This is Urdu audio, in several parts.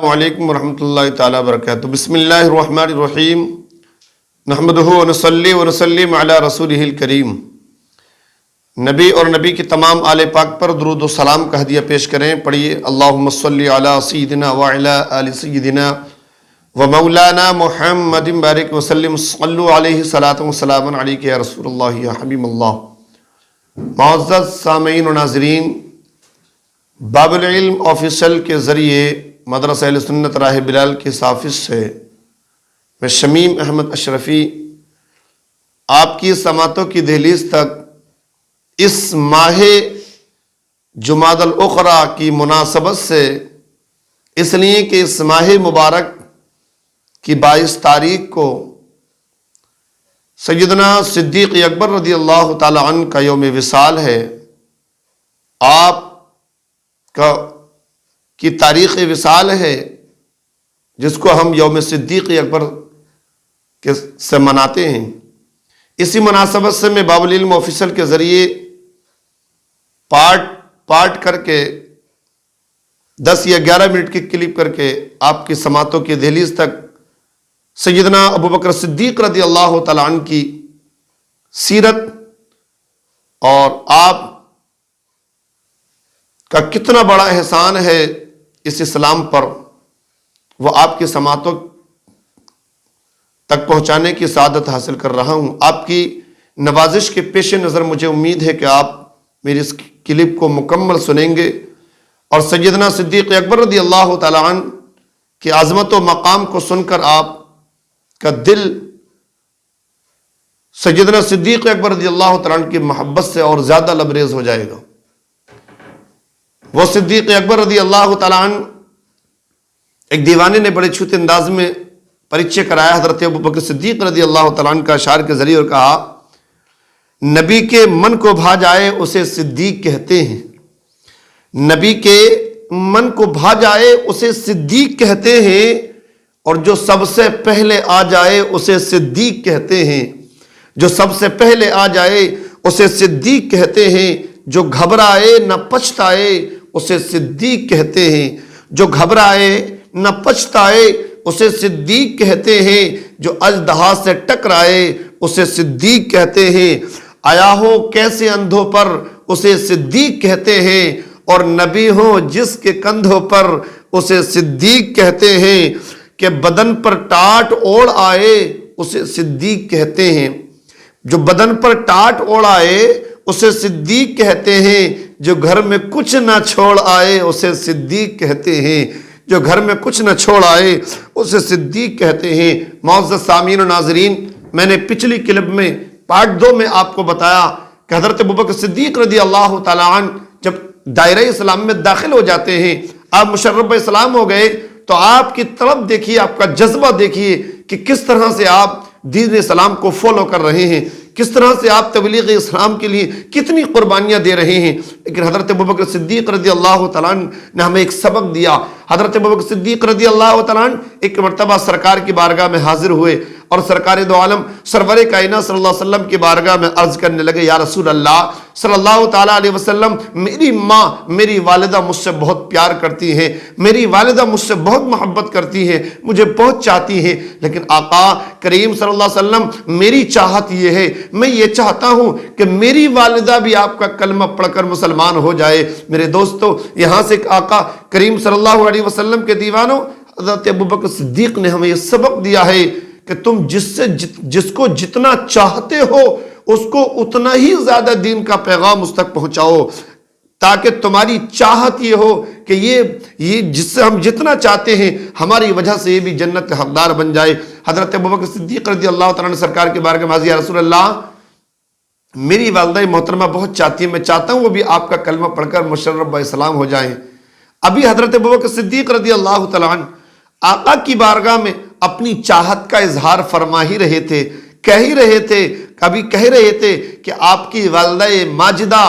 السلام علیکم ورحمۃ اللہ تعالیٰ وبرکاتہ۔ بسم اللہ الرحمن الرحیم، نحمدہ ونصلی ونسلم علی رسولہ الکریم۔ نبی اور نبی کے تمام آل پاک پر درود و سلام کا ہدیہ پیش کریں۔ پڑھیے اللہم صلی علی سیدنا وعلی آل سیدنا ومولانا محمد بارک وسلم، صلو علیہ صلاۃ وسلام علیک یا رسول اللہ یا حبیب اللہ۔ معزز سامعین و ناظرین، باب العلم آفیشل کے ذریعے مدرسہ اہل سنت راہ بلال کے سافس سے میں شمیم احمد اشرفی آپ کی سماعتوں کی دہلیز تک اس ماہ جمادی الاخری کی مناسبت سے، اس لیے کہ اس ماہ مبارک کی 22 تاریخ کو سیدنا صدیق اکبر رضی اللہ تعالی عنہ کا یوم وصال ہے۔ آپ کی تاریخ وصال ہے جس کو ہم یوم صدیق اکبر سے مناتے ہیں۔ اسی مناسبت سے میں باب العلم آفیشل کے ذریعے پارٹ کر کے 10 یا 11 منٹ کی کلپ کر کے آپ کی سماعتوں کی دہلیز تک سیدنا ابوبکر صدیق رضی اللہ تعالیٰ عنہ کی سیرت اور آپ کا کتنا بڑا احسان ہے اس اسلام پر، وہ آپ کی سماعتوں تک پہنچانے کی سعادت حاصل کر رہا ہوں۔ آپ کی نوازش کے پیش نظر مجھے امید ہے کہ آپ میری اس کلپ کو مکمل سنیں گے اور سیدنا صدیق اکبر رضی اللہ تعالیٰ عنہ کی عظمت و مقام کو سن کر آپ کا دل سیدنا صدیق اکبر رضی اللہ تعالیٰ عنہ کی محبت سے اور زیادہ لبریز ہو جائے گا۔ وہ صدیق اکبر رضی اللہ تعالیٰ عنہ، ایک دیوانے نے بڑے چھوٹے انداز میں پریچے کرایا حضرت ابوبکر صدیق رضی اللہ تعالیٰ عنہ کا اشعار کے ذریعے اور کہا، نبی کے من کو بھا جائے اسے صدیق کہتے ہیں، نبی کے من کو بھا جائے اسے صدیق کہتے ہیں، اور جو سب سے پہلے آ جائے اسے صدیق کہتے ہیں، جو سب سے پہلے آ جائے اسے صدیق کہتے ہیں، جو گھبرائے نہ پچھتائے اسے صدیق کہتے ہیں، جو گھبرائے نہ پچھتائے اسے صدیق کہتے ہیں، جو اژدہا سے ٹکرائے اسے صدیق کہتے ہیں، آیا ہو کیسے اندھوں پر اسے صدیق کہتے ہیں، اور نبی ہو جس کے کندھوں پر اسے صدیق کہتے ہیں، کہ بدن پر ٹاٹ اوڑھ آئے اسے صدیق کہتے ہیں، جو بدن پر ٹاٹ اوڑھ آئے اسے صدیق کہتے ہیں، جو گھر میں کچھ نہ چھوڑ آئے اسے صدیق کہتے ہیں، جو گھر میں کچھ نہ چھوڑ آئے اسے صدیق کہتے ہیں۔ معزز سامعین و ناظرین، میں نے پچھلی کلپ میں پارٹ 2 میں آپ کو بتایا کہ حضرت ابوبکر صدیق رضی اللہ تعالیٰ عنہ جب دائرہ اسلام میں داخل ہو جاتے ہیں، آپ مشرف اسلام ہو گئے، تو آپ کی طرف دیکھیے، آپ کا جذبہ دیکھیے کہ کس طرح سے آپ دین اسلام کو فالو کر رہے ہیں، کس طرح سے آپ تبلیغ اسلام کے لیے کتنی قربانیاں دے رہے ہیں۔ لیکن حضرت ابوبکر صدیق رضی اللہ تعالیٰ عنہ نے ہمیں ایک سبق دیا۔ حضرت ابوبکر صدیق رضی اللہ تعالیٰ عنہ ایک مرتبہ سرکار کی بارگاہ میں حاضر ہوئے اور سرکار دو عالم سرور کائنات صلی اللہ علیہ وسلم کی بارگاہ میں عرض کرنے لگے، یا رسول اللہ صلی اللہ تعالیٰ علیہ وسلم، میری ماں، میری والدہ مجھ سے بہت پیار کرتی ہیں، میری والدہ مجھ سے بہت محبت کرتی ہیں، مجھے بہت چاہتی ہیں، لیکن آقا کریم صلی اللہ علیہ وسلم میری چاہت یہ ہے، میں یہ چاہتا ہوں کہ میری والدہ بھی آپ کا کلمہ پڑھ کر مسلمان ہو جائے۔ میرے دوستو، یہاں سے آقا کریم صلی اللہ علیہ وسلم کے دیوانوں، حضرت ابوبکر صدیق نے ہمیں یہ سبق دیا ہے کہ تم جس کو جتنا چاہتے ہو اس کو اتنا ہی زیادہ دین کا پیغام اس تک پہنچاؤ، تاکہ تمہاری چاہت یہ ہو کہ یہ جس سے ہم جتنا چاہتے ہیں ہماری وجہ سے یہ بھی جنت کا حقدار بن جائے۔ حضرت ابوبکر صدیق رضی اللہ تعالیٰ عنہ سرکار کے بارگاہ میں حاضر، یا رسول اللہ میری والدہ محترمہ بہت چاہتی ہے، میں چاہتا ہوں وہ بھی آپ کا کلمہ پڑھ کر مشرف اسلام ہو جائیں۔ ابھی حضرت ابوبکر صدیق رضی اللہ تعالیٰ عنہ آقا کی بارگاہ میں اپنی چاہت کا اظہار فرما ہی رہے تھے، کہہ ہی رہے تھے، کبھی کہہ رہے تھے کہ آپ کی والدہ ماجدہ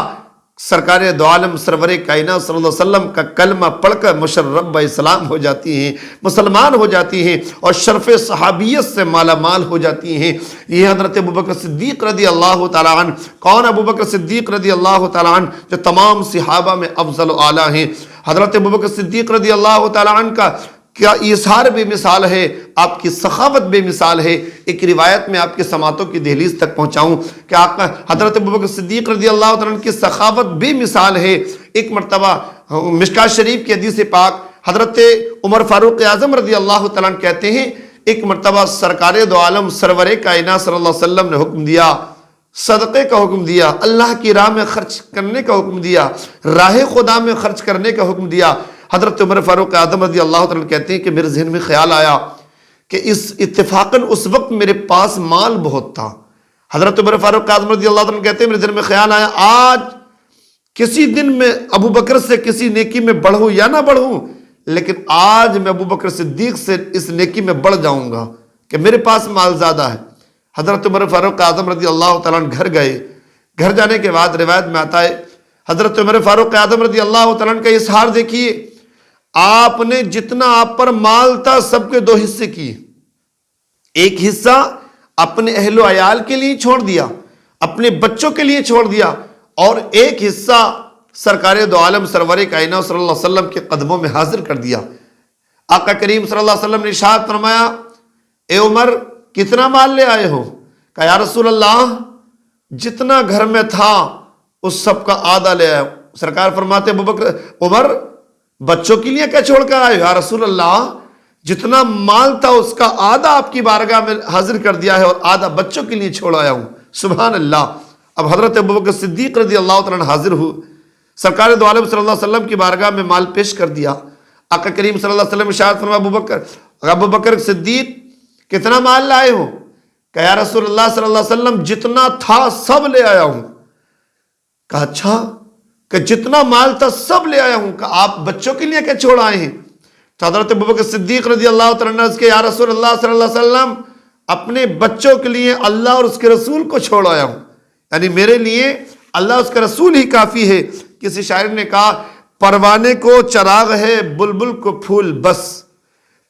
سرکار دو عالم سرور کائنات صلی اللہ علیہ وسلم کا کلمہ پڑھ کر مشرف اسلام ہو جاتی ہیں، مسلمان ہو جاتی ہیں اور شرف صحابیت سے مالا مال ہو جاتی ہیں۔ یہ حضرت ابوبکر صدیق رضی اللہ تعالیٰ عنہ، کون ابوبکر صدیق رضی اللہ تعالیٰ عنہ جو تمام صحابہ میں افضل و اعلیٰ ہیں۔ حضرت ابوبکر صدیق رضی اللہ تعالیٰ عنہ کا کیا اظہار بے مثال ہے، آپ کی سخاوت بے مثال ہے۔ ایک روایت میں آپ کے سماعتوں کی دہلیز تک پہنچاؤں کہ آقا حضرت ابوبکر صدیق رضی اللہ عنہ کی سخاوت بے مثال ہے۔ ایک مرتبہ مشکوٰۃ شریف کی حدیث پاک حضرت عمر فاروق اعظم رضی اللہ تعالیٰ عنہ کہتے ہیں، ایک مرتبہ سرکار دو عالم سرور کائنات صلی اللہ علیہ وسلم نے حکم دیا، صدقے کا حکم دیا، اللہ کی راہ میں خرچ کرنے کا حکم دیا، راہ خدا میں خرچ کرنے کا حکم دیا۔ حضرت عمر فاروق اعظم رضی اللہ تعالیٰ کہتے ہیں کہ میرے ذہن میں خیال آیا کہ اتفاقاً اس وقت میرے پاس مال بہت تھا۔ حضرت عمر فاروق اعظم رضی اللہ تعالیٰ کہتے ہیں میرے ذہن میں خیال آیا، آج کسی دن میں ابو بکر سے کسی نیکی میں بڑھوں یا نہ بڑھوں، لیکن آج میں ابو بکر صدیق سے اس نیکی میں بڑھ جاؤں گا کہ میرے پاس مال زیادہ ہے۔ حضرت عمر فاروق اعظم رضی اللہ تعالیٰ گھر گئے۔ گھر جانے کے بعد روایت میں آتا ہے حضرت عمر فاروق اعظم رضی اللہ تعالیٰ کا اظہار دیکھیے، آپ نے جتنا آپ پر مال تھا سب کے 2 حصے کیے۔ ایک حصہ اپنے اہل و عیال کے لیے چھوڑ دیا، اپنے بچوں کے لیے چھوڑ دیا، اور ایک حصہ سرکار دو عالم سرور کائنات صلی اللہ علیہ وسلم کے قدموں میں حاضر کر دیا۔ آقا کریم صلی اللہ علیہ وسلم نے ارشاد فرمایا، اے عمر کتنا مال لے آئے ہو؟ کہا یا رسول اللہ جتنا گھر میں تھا اس سب کا آدھا لے آئے۔ سرکار فرماتے عمر بچوں کے لیے کیا چھوڑ کر آئے؟ یا رسول اللہ جتنا مال تھا اس کا آدھا آپ کی بارگاہ میں حاضر کر دیا ہے اور آدھا بچوں کے لیے چھوڑ آیا ہوں۔ سبحان اللہ۔ اب حضرت ابوبکر صدیق رضی اللہ تعالیٰ عنہ حاضر ہو، سرکار دو عالم صلی اللہ علیہ وسلم کی بارگاہ میں مال پیش کر دیا۔ آقا کریم صلی اللہ علیہ وسلم ارشاد فرمایا، ابوبکر صدیق کتنا مال لائے ہو؟ کہا یا رسول اللہ صلی اللہ علیہ وسلم جتنا تھا سب لے آیا ہوں۔ کہا اچھا، کہ جتنا مال تھا سب لے آیا ہوں، کہ آپ بچوں کے لیے کیا چھوڑ آئے ہیں؟ تو حضرت ابوبکر صدیق رضی اللہ تعالیٰ عنہ کہ یا رسول اللہ صلی اللہ علیہ وسلم اپنے بچوں کے لیے اللہ اور اس کے رسول کو چھوڑ آیا ہوں، یعنی میرے لیے اللہ اس کا رسول ہی کافی ہے۔ کسی شاعر نے کہا، پروانے کو چراغ ہے بلبل کو پھول بس،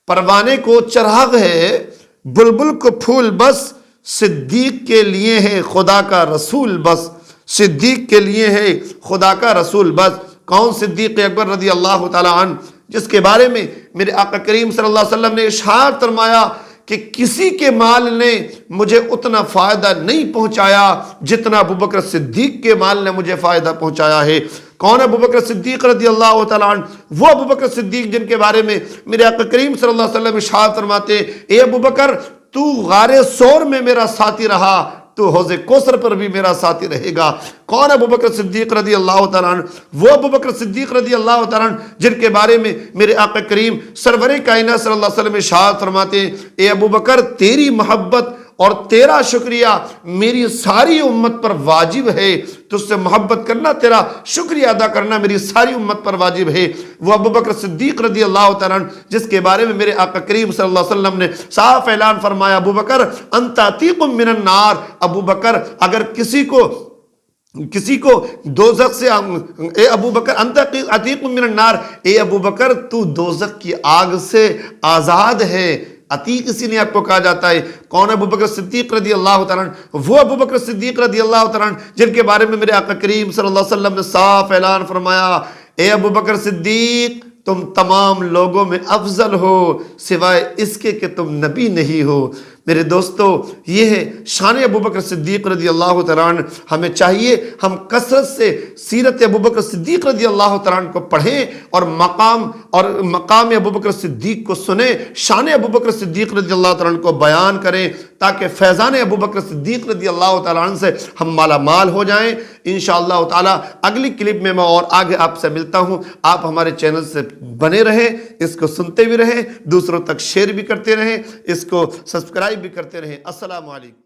پروانے کو چراغ ہے بلبل کو پھول بس، صدیق کے لیے ہے خدا کا رسول بس، صدیق کے لیے ہے خدا کا رسول بس۔ کون؟ صدیق اکبر رضی اللہ تعالیٰ عنہ، جس کے بارے میں میرے آقا کریم صلی اللہ علیہ وسلم نے ارشاد فرمایا کہ کسی کے مال نے مجھے اتنا فائدہ نہیں پہنچایا جتنا ابوبکر صدیق کے مال نے مجھے فائدہ پہنچایا ہے۔ کون ابوبکر صدیق رضی اللہ تعالیٰ عنہ؟ وہ ابوبکر صدیق جن کے بارے میں میرے آقا کریم صلی اللہ علیہ وسلم ارشاد فرماتے، اے ابوبکر تو غار ثور میں میرا ساتھی رہا، تو حوض کوثر پر بھی میرا ساتھی رہے گا۔ کون ابوبکر صدیق رضی اللہ تعالیٰ عنہ؟ وہ ابوبکر صدیق رضی اللہ تعالیٰ عنہ جن کے بارے میں میرے آقا کریم سرور کائنات صلی اللہ علیہ وسلم ارشاد فرماتے ہیں، اے ابوبکر تیری محبت اور تیرا شکریہ میری ساری امت پر واجب ہے، تجھ سے محبت کرنا، تیرا شکریہ ادا کرنا میری ساری امت پر واجب ہے۔ وہ ابوبکر صدیق رضی اللہ تعالیٰ عنہ جس کے بارے میں میرے آقا کریم صلی اللہ علیہ وسلم نے صاف اعلان فرمایا، ابوبکر انت عتیق من النار، ابوبکر اگر کسی کو دوزخ سے، اے ابوبکر انت عتیق من النار، اے ابوبکر تو دوزخ کی آگ سے آزاد ہے۔ عتیق اسی لیے آپ کو کہا جاتا ہے۔ کون ابوبکر صدیق رضی اللہ تعالیٰ عنہ؟ وہ ابوبکر صدیق رضی اللہ تعالیٰ عنہ جن کے بارے میں میرے آقا کریم صلی اللہ علیہ وسلم نے صاف اعلان فرمایا، اے ابوبکر صدیق تم تمام لوگوں میں افضل ہو سوائے اس کے کہ تم نبی نہیں ہو۔ میرے دوستو، یہ ہے شان ابوبکر صدیق رضی اللہ تعالیٰ عنہ۔ ہمیں چاہیے ہم کثرت سے سیرت ابوبکر صدیق رضی اللہ تعالیٰ عنہ کو پڑھیں اور مقام ابوبکر صدیق کو سنیں، شان ابوبکر صدیق رضی اللہ تعالیٰ عنہ کو بیان کریں، تاکہ فیضان ابوبکر صدیق رضی اللہ تعالیٰ عنہ سے ہم مالا مال ہو جائیں۔ انشاءاللہ تعالیٰ اگلی کلپ میں اور آگے آپ سے ملتا ہوں۔ آپ ہمارے چینل سے بنے رہیں، اس کو سنتے بھی رہیں، دوسروں تک شیئر بھی کرتے رہیں، اس کو سبسکرائب بھی کرتے رہیں۔ السلام علیکم۔